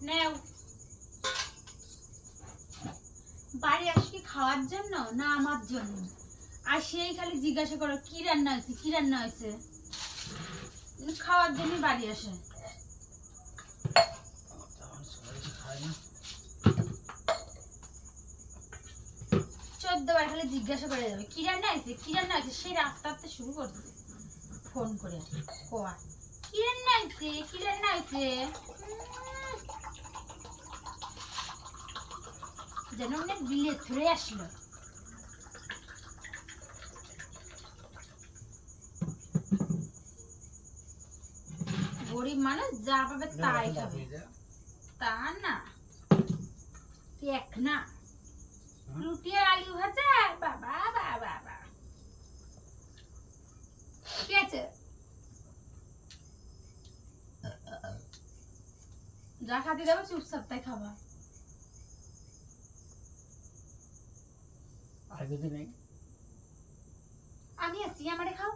নেও। বাড়ি আসি খাওয়ার জন্য না আমার জন্য? আর সেই খালি জিজ্ঞাসা করো কি রান্না হয়েছে, কি রান্না হয়েছে। খাওয়ার জন্য বাড়ি আসে। 14 বার খালি জিজ্ঞাসা করে যাবে কি রান্না হয়েছে, কি রান্না হয়েছে। সেই রাস্তা আসতে শুরু করছে ফোন করে কোয়া কি রান্না হয়েছে, কি রান্না হয়েছে। যেন অনেক বিলে ধরে আসলো। গরিব মানুষ যা পাবে তাই খাবে, তা না এক না। রুটি আর আলু ভাজা, বাবা বাবা বাবা। কি আছে যা খাতে দেবো চুপচাপ তাই খাবা। আর কিছু নেই, আমি আছি আমারে খাও।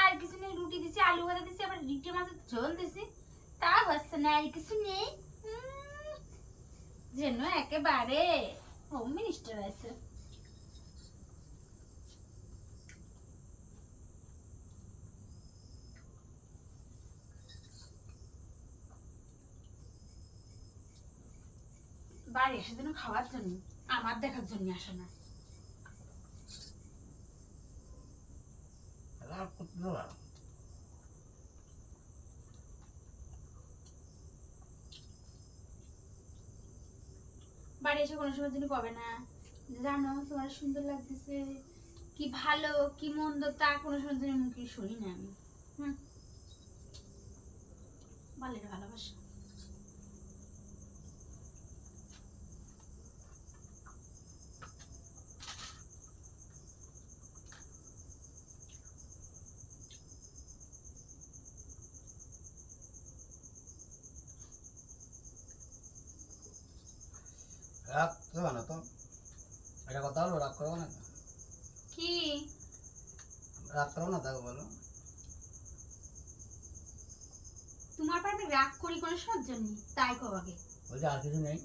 আর কিছু নেই, রুটি দিছি, আলু ভাজা দিছি, আবার রিটে মাছের ঝোল দিছি, তা হচ্ছে না। আর কিছু নেই যেন একেবারে হোম মিনিস্টার আছে। বাড়ি এসে যেন খাওয়ার জন্য, আমার দেখার জন্য আসে না। রাগ করতে দেওয়া। বাড়ি এসে কোনো সময় জন্য কবে না জানো তোমার সুন্দর লাগতেছে, কি ভালো কি মন্দ, তা কোনো সময় জন্য মুখে শুনি না আমি। বালের ভালোবাসা। রাগ দেওয়া না তো, এটা কথা হলো, রাগ করবো না। কি রাগ করবো না তাকে বলো। তোমার পর আমি রাগ করি কোনো সময় জন্য, তাই কব আগে। বলছি আর কিছু নেই।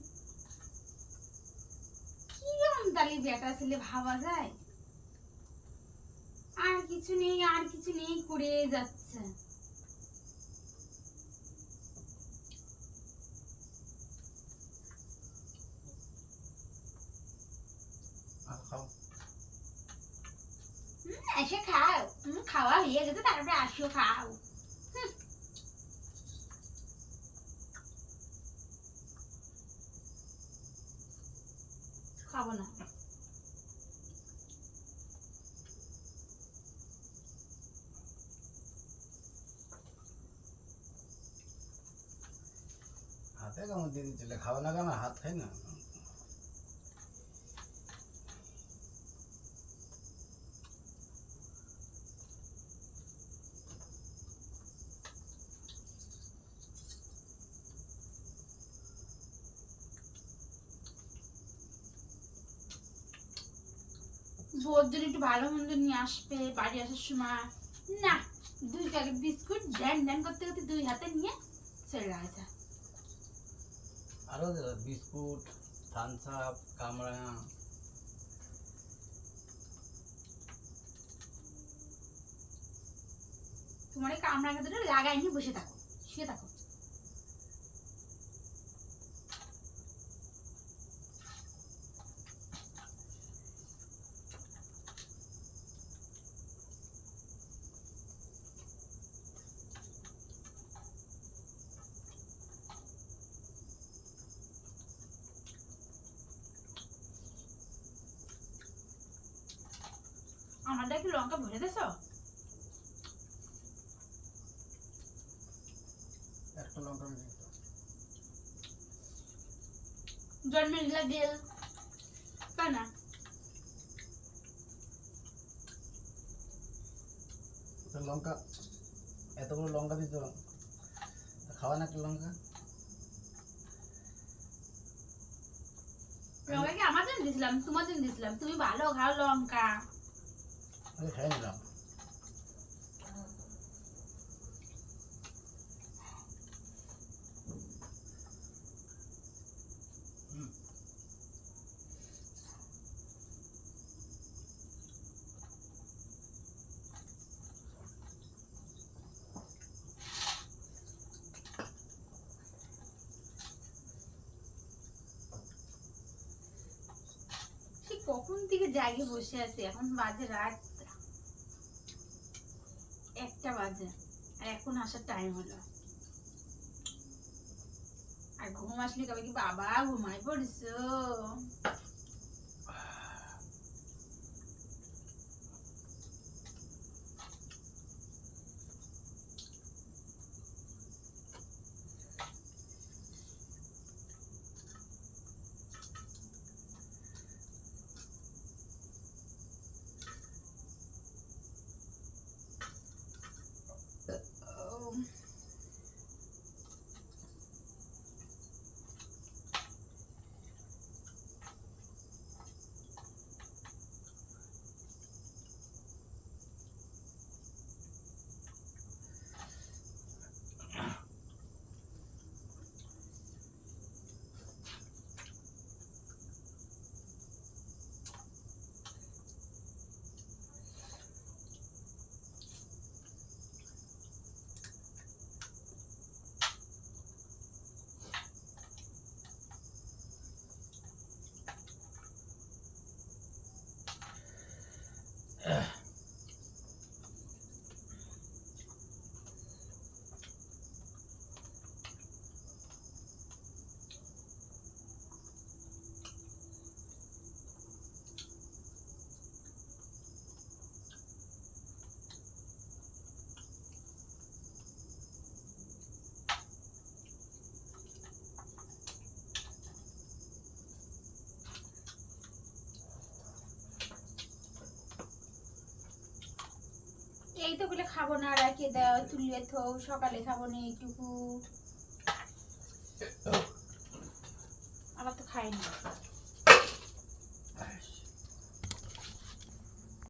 কি যেমন তাহলে বেটা ছেলে ভাবা যায়। আর কিছু নেই, আর কিছু নেই করে যাচ্ছে। খাও, এসে খাও, খাওয়া হয়ে গেছে তারপরে আসো খাও। খাবো না। হাতে কেমন দিয়ে দিচ্ছিলে, খাবে না কেন? হাত খাই না। বোর জন্য একটু ভালো মন্দ নিয়ে আসবে বাড়ি আসার সময়। না, 2 প্যাকেট বিস্কুট ড্যান ড্যান করতে করতে 2 হাতে নিয়ে চলে গেছে। আরো বিস্কুট, থামস আপ, কামড়া। তোমার এই কামড়াকে দুটো লাগাই নিয়ে বসে থাকো, শুয়ে থাকো। আমারটা কি লঙ্কা ভরে দেছো? একটা লঙ্কা দিত। জন্মের গিলা গেল তাই না? লঙ্কা এতগুলো লঙ্কা দিত, খাওয়া না একটা লঙ্কা। লঙ্কা কি আমার জন্য দিয়েছিলাম, তোমার জন্য দিয়েছিলাম? তুমি ভালো খাও লঙ্কা। আমি খাই নিলাম। জায়গায় বসে আছি, এখন বাজে রাত 1টা বাজে, আর এখন আসার টাইম হলো। আর ঘুম আসলে কবে কি বাবা ঘুমাই পড়ছো? এই তো গুলো খাবো না, রাখিয়ে দাও, তুলিয়ে থো, সকালে খাবো না এইটুকু, আবার তো খাই না।